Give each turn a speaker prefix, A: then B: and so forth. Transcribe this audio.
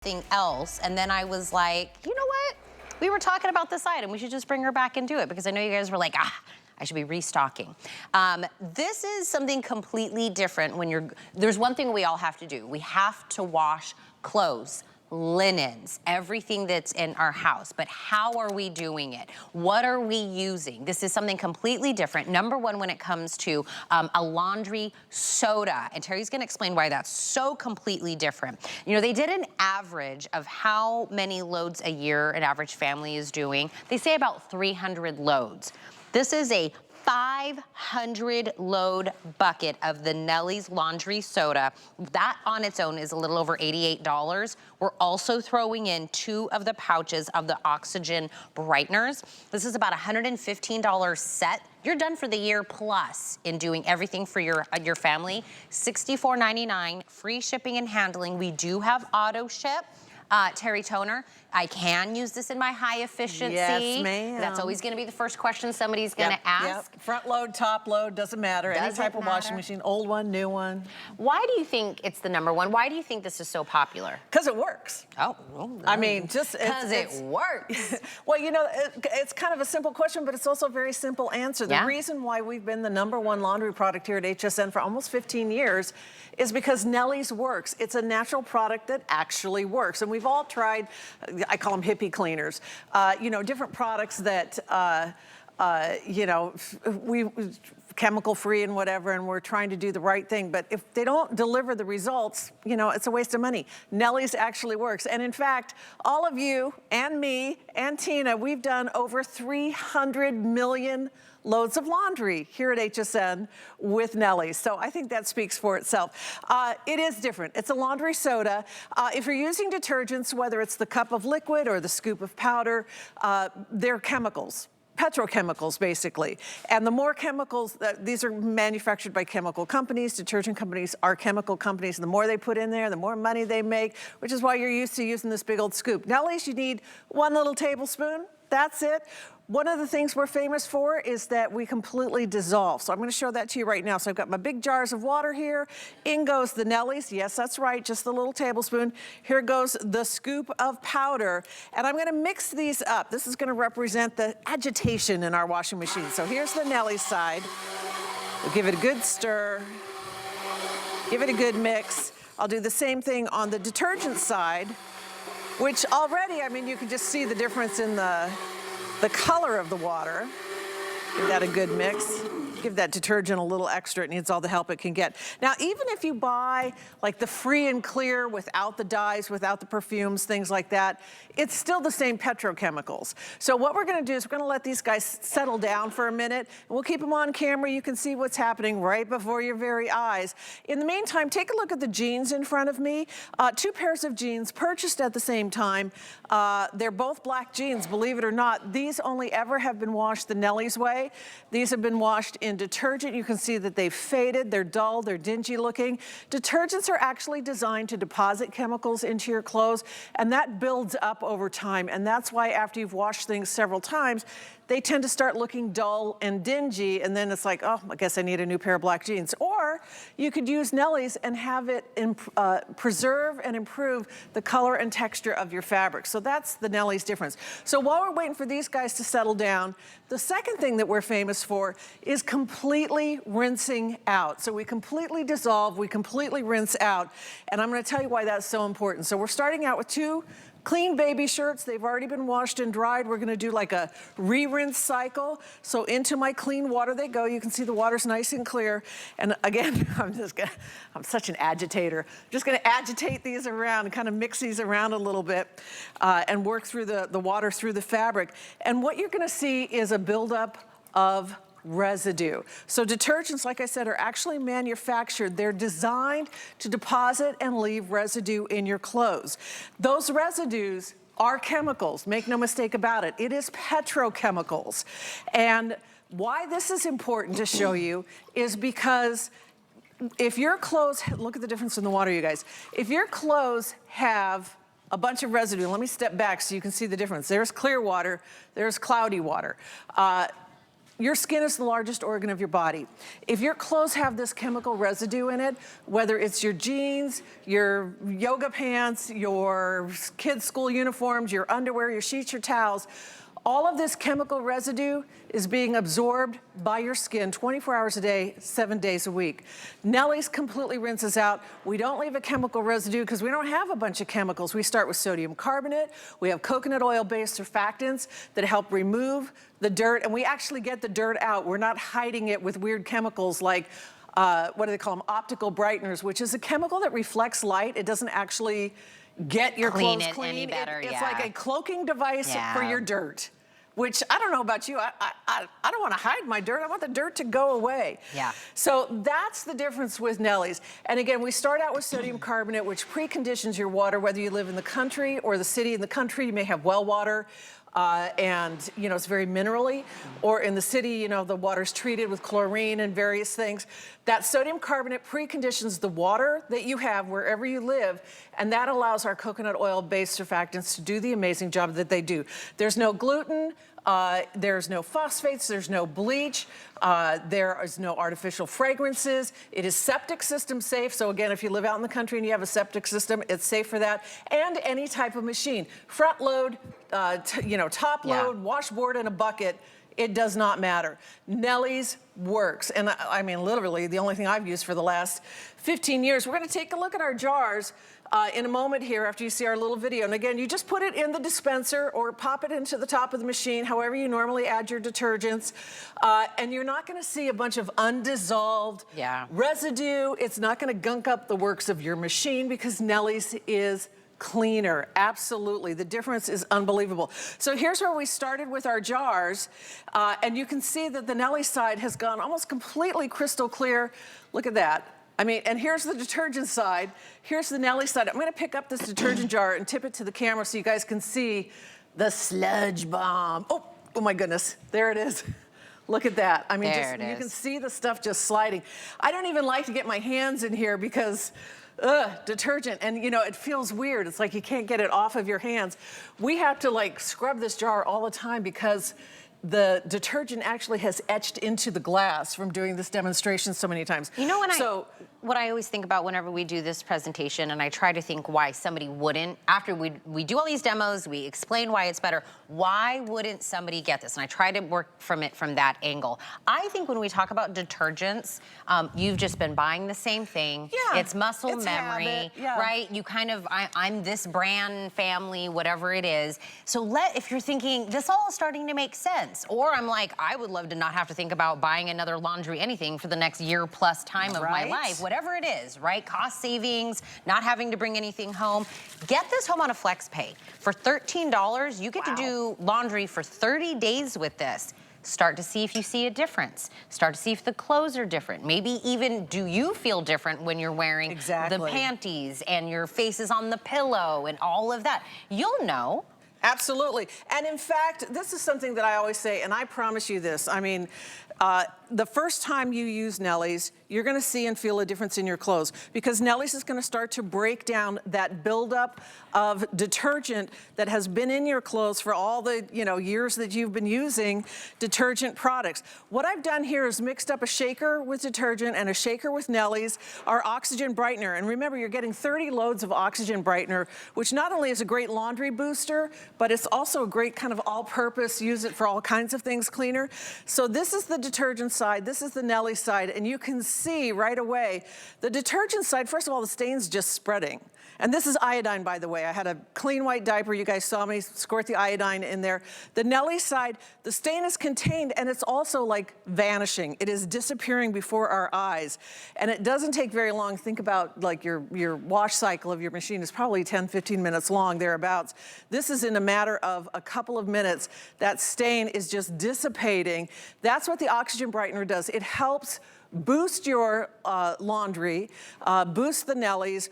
A: something else, and then I was like, you know what? We were talking about this item. We should just bring her back and do it, because I know you guys were like, I should be restocking. This is something completely different when there's one thing we all have to do. We have to wash clothes, linens, everything that's in our house. But how are we doing it? What are we using? This is something completely different. Number one, when it comes to a laundry soda, and Terry's gonna explain why that's so completely different. You know, they did an average of how many loads a year an average family is doing. They say about 300 loads. This is a 500 load bucket of the Nellie's laundry soda. That on its own is a little over $88. We're also throwing in 2 of the pouches of the oxygen brighteners. This is about $115 set. You're done for the year plus in doing everything for your family. $64.99, free shipping and handling. We do have auto ship. Terry Toner, I can use this in my high efficiency.
B: Yes, ma'am.
A: That's always gonna be the first question somebody's gonna ask.
B: Yep. Front load, top load, doesn't matter. Any type of washing machine, old one, new one.
A: Why do you think it's the #1? Why do you think this is so popular?
B: Because it works.
A: Oh, well,
B: I mean, just
A: because it works.
B: Well, you know, it's kind of a simple question, but it's also a very simple answer. The reason why we've been the #1 laundry product here at HSN for almost 15 years is because Nellie's works. It's a natural product that actually works. And we've all tried, I call them hippie cleaners, you know, different products that, you know, chemical free and whatever, and we're trying to do the right thing. But if they don't deliver the results, you know, it's a waste of money. Nellie's actually works. And in fact, all of you and me and Tina, we've done over 300 million loads of laundry here at HSN with Nellie. So I think that speaks for itself. It is different. It's a laundry soda. If you're using detergents, whether it's the cup of liquid or the scoop of powder, they're chemicals. Petrochemicals, basically. And the more chemicals, these are manufactured by chemical companies. Detergent companies are chemical companies. The more they put in there, the more money they make, which is why you're used to using this big old scoop. Nellie's, you need 1 little tablespoon. That's it. One of the things we're famous for is that we completely dissolve. So I'm gonna show that to you right now. So I've got my big jars of water here. In goes the Nellie's. Yes, that's right, just a little tablespoon. Here goes the scoop of powder. And I'm gonna mix these up. This is gonna represent the agitation in our washing machine. So here's the Nellie's side. We'll give it a good stir. Give it a good mix. I'll do the same thing on the detergent side, which already, I mean, you can just see the difference in the color of the water. Give that a good mix. Give that detergent a little extra. It needs all the help it can get. Now, even if you buy like the free and clear without the dyes, without the perfumes, things like that, it's still the same petrochemicals. So what we're gonna do is we're gonna let these guys settle down for a minute, and we'll keep them on camera. You can see what's happening right before your very eyes. In the meantime, take a look at the jeans in front of me. 2 pairs of jeans purchased at the same time. They're both black jeans, believe it or not. These only ever have been washed the Nellie's way. These have been washed in detergent. You can see that they've faded, they're dull, they're dingy looking. Detergents are actually designed to deposit chemicals into your clothes, and that builds up over time. And that's why after you've washed things several times, they tend to start looking dull and dingy, and then it's like, oh, I guess I need a new pair of black jeans. Or you could use Nellie's and have it preserve and improve the color and texture of your fabric. So that's the Nellie's difference. So while we're waiting for these guys to settle down, the second thing that we're famous for is completely rinsing out. So we completely dissolve, we completely rinse out, and I'm gonna tell you why that's so important. So we're starting out with 2 clean baby shirts. They've already been washed and dried. We're gonna do like a re-rinse cycle. So into my clean water they go. You can see the water's nice and clear. And again, I'm such an agitator. Just gonna agitate these around and kind of mix these around a little bit and work through the water through the fabric. And what you're gonna see is a buildup of residue. So detergents, like I said, are actually manufactured. They're designed to deposit and leave residue in your clothes. Those residues are chemicals, make no mistake about it. It is petrochemicals. And why this is important to show you is because if your clothes, look at the difference in the water, you guys. If your clothes have a bunch of residue, let me step back so you can see the difference. There's clear water, there's cloudy water. Your skin is the largest organ of your body. If your clothes have this chemical residue in it, whether it's your jeans, your yoga pants, your kids' school uniforms, your underwear, your sheets, your towels, all of this chemical residue is being absorbed by your skin 24 hours a day, 7 days a week. Nellie's completely rinses out. We don't leave a chemical residue because we don't have a bunch of chemicals. We start with sodium carbonate. We have coconut oil-based surfactants that help remove the dirt, and we actually get the dirt out. We're not hiding it with weird chemicals like what do they call them? Optical brighteners, which is a chemical that reflects light. It doesn't actually get your clothes clean
A: any better.
B: It's like a cloaking device for your dirt, which I don't know about you. I don't want to hide my dirt. I want the dirt to go away.
A: Yeah.
B: So that's the difference with Nellie's. And again, we start out with sodium carbonate, which preconditions your water, whether you live in the country or the city. In the country, you may have well water. And, you know, it's very minerally, or in the city, you know, the water's treated with chlorine and various things. That sodium carbonate preconditions the water that you have wherever you live, and that allows our coconut oil-based surfactants to do the amazing job that they do. There's no gluten, there's no phosphates, there's no bleach, there is no artificial fragrances. It is septic system safe. So again, if you live out in the country and you have a septic system, it's safe for that. And any type of machine, front load, you know, top load, washboard in a bucket, it does not matter. Nellie's works. And I mean, literally the only thing I've used for the last 15 years. We're gonna take a look at our jars in a moment here after you see our little video. And again, you just put it in the dispenser or pop it into the top of the machine, however you normally add your detergents. And you're not gonna see a bunch of undissolved residue. It's not gonna gunk up the works of your machine because Nellie's is cleaner. Absolutely. The difference is unbelievable. So here's where we started with our jars. And you can see that the Nellie side has gone almost completely crystal clear. Look at that. I mean, and here's the detergent side. Here's the Nellie side. I'm going to pick up this detergent jar and tip it to the camera so you guys can see the sludge bomb. Oh my goodness. There it is. Look at that. I mean, you can see the stuff just sliding. I don't even like to get my hands in here because detergent, and you know, it feels weird. It's like you can't get it off of your hands. We have to like scrub this jar all the time because the detergent actually has etched into the glass from doing this demonstration so many times.
A: You know, what I always think about whenever we do this presentation, and I try to think why somebody wouldn't, after we do all these demos, we explain why it's better, why wouldn't somebody get this? And I try to work from that angle. I think when we talk about detergents, you've just been buying the same thing.
B: Yeah,
A: it's muscle memory, right? You kind of, I'm this brand, family, whatever it is. So if you're thinking, this all is starting to make sense, or I'm like, I would love to not have to think about buying another laundry anything for the next year plus time of my life, whatever it is, right? Cost savings, not having to bring anything home. Get this home on a flex pay. For $13, you get to do laundry for 30 days with this. Start to see if you see a difference. Start to see if the clothes are different. Maybe even do you feel different when you're wearing the panties and your face is on the pillow and all of that. You'll know.
B: Absolutely. And in fact, this is something that I always say, and I promise you this. I mean, the first time you use Nellie's, you're going to see and feel a difference in your clothes because Nellie's is going to start to break down that buildup of detergent that has been in your clothes for all the years that you've been using detergent products. What I've done here is mixed up a shaker with detergent and a shaker with Nellie's, our oxygen brightener. And remember, you're getting 30 loads of oxygen brightener, which not only is a great laundry booster, but it's also a great kind of all-purpose, use it for all kinds of things cleaner. So this is the detergent side, this is the Nellie side, and you can see right away the detergent side. First of all, the stain's just spreading. And this is iodine, by the way. I had a clean white diaper. You guys saw me squirt the iodine in there. The Nellie side, the stain is contained and it's also like vanishing. It is disappearing before our eyes. And it doesn't take very long. Think about like your wash cycle of your machine is probably 10, 15 minutes long, thereabouts. This is in a matter of a couple of minutes. That stain is just dissipating. That's what the oxygen brightener does. It helps boost your laundry, boost the Nellies,